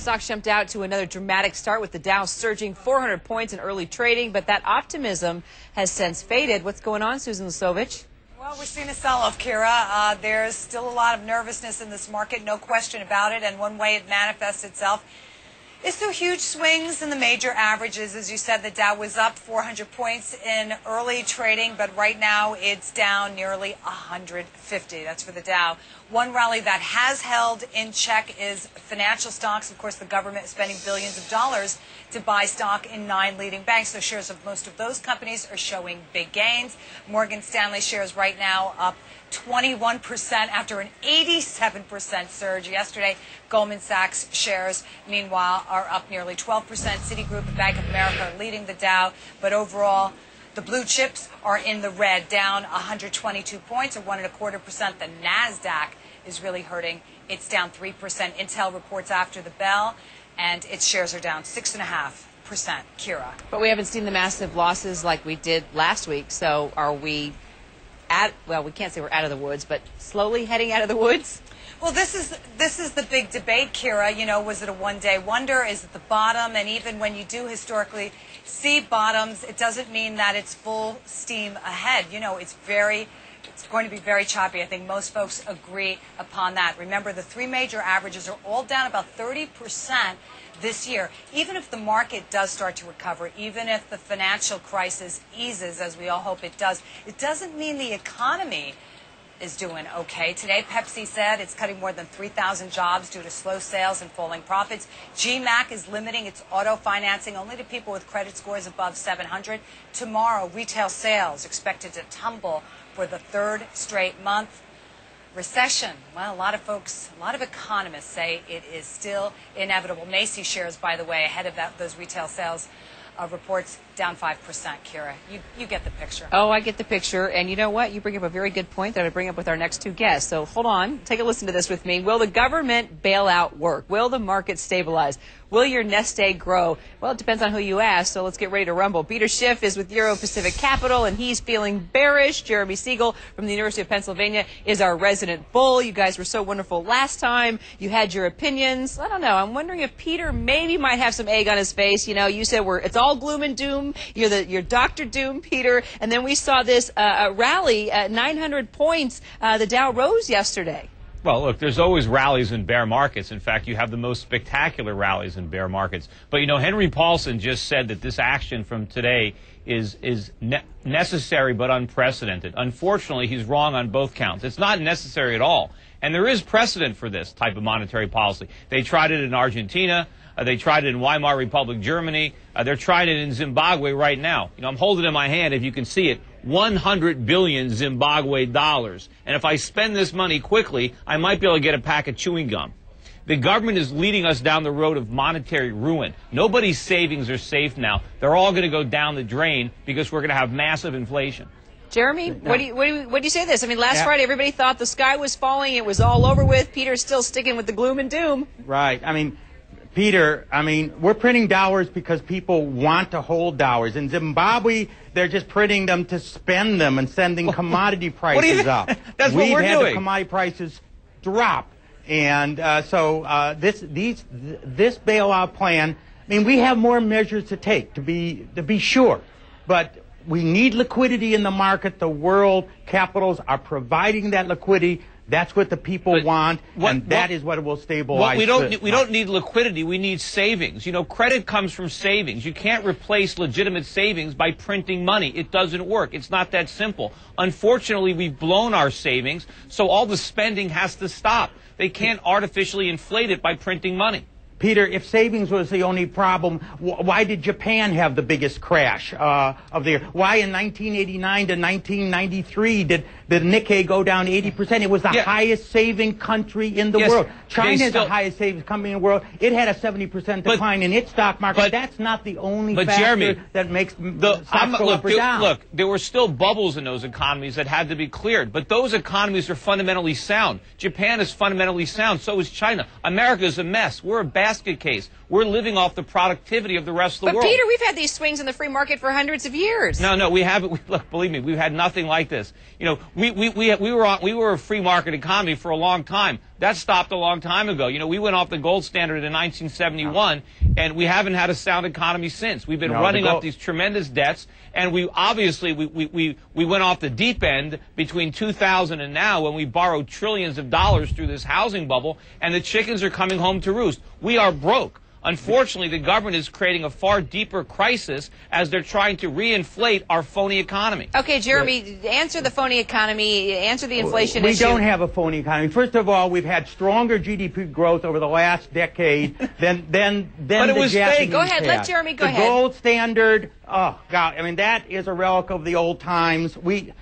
stocks jumped out to another dramatic start with the Dow surging 400 points in early trading, but that optimism has since faded. What's going on, Susan Lisovich? Well, we're seeing a sell-off, Kira. There's still a lot of nervousness in this market, no question about it, and one way it manifests itself is through huge swings in the major averages. As you said, the Dow was up 400 points in early trading, but right now it's down nearly 150. That's for the Dow. One rally that has held in check is financial stocks. Of course, the government is spending billions of dollars to buy stock in 9 leading banks. So shares of most of those companies are showing big gains. Morgan Stanley shares right now up 21% after an 87% surge yesterday. Goldman Sachs shares, meanwhile, are up nearly 12%. Citigroup and Bank of America are leading the Dow, but overall, the blue chips are in the red, down 122 points, or 1.25%. The Nasdaq is really hurting. It's down 3%. Intel reports after the bell, and its shares are down 6.5%. Kira. But we haven't seen the massive losses like we did last week. So are we well, we can't say we're out of the woods, but slowly heading out of the woods? Well, this is the big debate, Kira. You know, was it a one-day wonder? Is it the bottom? And even when you do historically see bottoms, it doesn't mean that it's full steam ahead. You know, it's going to be very choppy. I think most folks agree upon that. Remember, the 3 major averages are all down about 30% this year. Even if the market does start to recover, even if the financial crisis eases, as we all hope it does, it doesn't mean the economy is doing okay. Today, Pepsi said it's cutting more than 3,000 jobs due to slow sales and falling profits. GMAC is limiting its auto financing only to people with credit scores above 700. Tomorrow, retail sales expected to tumble for the 3rd straight month. Recession. Well, a lot of economists say it is still inevitable. Macy's shares, by the way, ahead of those retail sales reports, down 5%, Kira. You get the picture. Oh, I get the picture. And you know what? You bring up a very good point that I bring up with our next 2 guests. So hold on. Take a listen to this with me. Will the government bailout work? Will the market stabilize? Will your nest egg grow? Well, it depends on who you ask, so let's get ready to rumble. Peter Schiff is with Euro Pacific Capital, and he's feeling bearish. Jeremy Siegel from the University of Pennsylvania is our resident bull. You guys were so wonderful last time. You had your opinions. I don't know. I'm wondering if Peter maybe might have some egg on his face. You know, you said it's all gloom and doom. You're Dr. Doom, Peter. And then we saw this rally at 900 points. The Dow rose yesterday. Well, look, there's always rallies in bear markets. In fact, you have the most spectacular rallies in bear markets. But, you know, Henry Paulson just said that this action from today is necessary but unprecedented. Unfortunately, he's wrong on both counts. It's not necessary at all. And there is precedent for this type of monetary policy. They tried it in Argentina. They tried it in Weimar Republic, Germany. They're trying it in Zimbabwe right now. You know, I'm holding in my hand, if you can see it, 100 billion Zimbabwe dollars. And if I spend this money quickly, I might be able to get a pack of chewing gum. The government is leading us down the road of monetary ruin. Nobody's savings are safe now. They're all going to go down the drain because we're going to have massive inflation. Jeremy, what do you say to this? I mean, last Friday everybody thought the sky was falling, it was all over with. Peter's still sticking with the gloom and doom. Right. I mean, Peter, we're printing dollars because people want to hold dollars. In Zimbabwe, they're just printing them to spend them and sending commodity prices up. That's what we're doing. We've had the commodity prices drop. And this bailout plan, I mean, we have more measures to take, to be sure. But we need liquidity in the market. The world capitals are providing that liquidity. That's what the people want, and that is what will stabilize. We don't need liquidity. We need savings. You know, credit comes from savings. You can't replace legitimate savings by printing money. It doesn't work. It's not that simple. Unfortunately, we've blown our savings, so all the spending has to stop. They can't artificially inflate it by printing money. Peter, if savings was the only problem, why did Japan have the biggest crash of the year? Why in 1989 to 1993 did the Nikkei go down 80%? It was the highest saving country in the world. China is the highest savings company in the world. It had a 70% decline in its stock market. But that's not the only factor Jeremy, that makes stocks go up or down. Look, there were still bubbles in those economies that had to be cleared. But those economies are fundamentally sound. Japan is fundamentally sound. So is China. America is a mess. We're a basket case. We're living off the productivity of the rest of the But world. Peter, we've had these swings in the free market for hundreds of years. No, we haven't. Look, believe me, we've had nothing like this. You know, we were a free market economy for a long time. That stopped a long time ago. You know, we went off the gold standard in 1971, and we haven't had a sound economy since. We've been running up these tremendous debts, and we obviously we went off the deep end between 2000 and now when we borrowed trillions of dollars through this housing bubble, and the chickens are coming home to roost. We are broke. Unfortunately, the government is creating a far deeper crisis as they're trying to reinflate our phony economy. Okay, Jeremy, answer the phony economy, answer the inflation issue. We don't have a phony economy. First of all, we've had stronger GDP growth over the last decade than but it was fake. Go ahead, let Jeremy go ahead. The gold standard, oh, God, I mean, that is a relic of the old times. We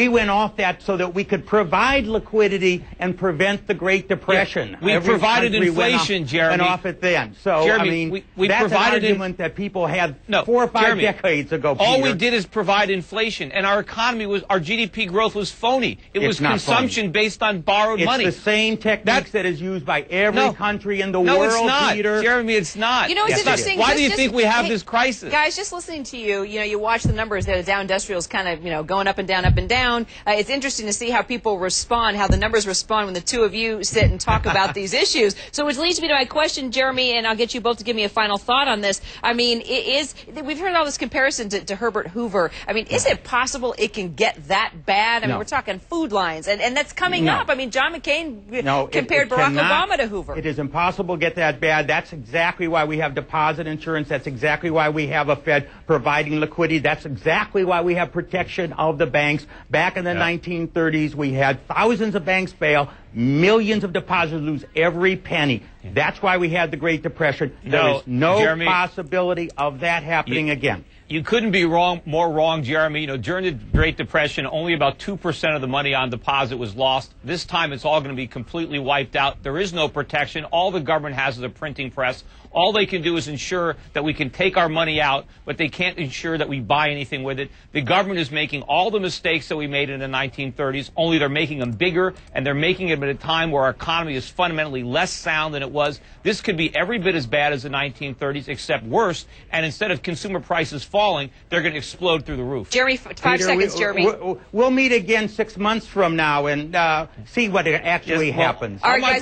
went off that so that we could provide liquidity and prevent the Great Depression. We provided inflation, Jeremy. Went off it then. So, Jeremy, we that's provided an argument that people had 4 or 5 Jeremy, decades ago, all Peter. we did is provide inflation, and our economy our GDP growth was phony. It was consumption based on borrowed money. It's the same techniques that is used by every country in the world, No, it's not, Peter. Jeremy, it's not. You know, it's interesting. Why do you think we have this crisis? Guys, just listening to you, you watch the numbers there. The Dow Industrial is kind of, going up and down, up and down. It's interesting to see how people respond, how the numbers respond when the two of you sit and talk about these issues. So which leads me to my question, Jeremy, and I'll get you both to give me a final thought on this. I mean, we've heard all this comparison to Herbert Hoover. I mean, is it possible it can get that bad? I mean, we're talking food lines, and that's coming up. I mean, John McCain compared Barack Obama to Hoover. It is impossible to get that bad. That's exactly why we have deposit insurance. That's exactly why we have a Fed providing liquidity. That's exactly why we have protection of the banks. Back in the 1930s, we had thousands of banks fail, millions of depositors lose every penny. That's why we had the Great Depression. There is no possibility of that happening again. You couldn't be more wrong, Jeremy. You know, during the Great Depression, only about 2% of the money on deposit was lost. This time, it's all going to be completely wiped out. There is no protection. All the government has is a printing press. All they can do is ensure that we can take our money out, but they can't ensure that we buy anything with it. The government is making all the mistakes that we made in the 1930s, only they're making them bigger, and they're making them at a time where our economy is fundamentally less sound than it was. This could be every bit as bad as the 1930s, except worse, and instead of consumer prices falling, they're going to explode through the roof. Jeremy, 5 seconds, Jeremy. We'll meet again 6 months from now and see what actually happens. All right, guys,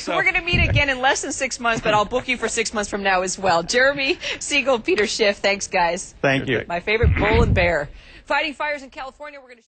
we're going to meet again in less than 6 months, but I'll book you for 6 months from now as well. Jeremy Siegel, Peter Schiff, thanks, guys. Thank you. My favorite bull and bear. Fighting fires in California. We're going to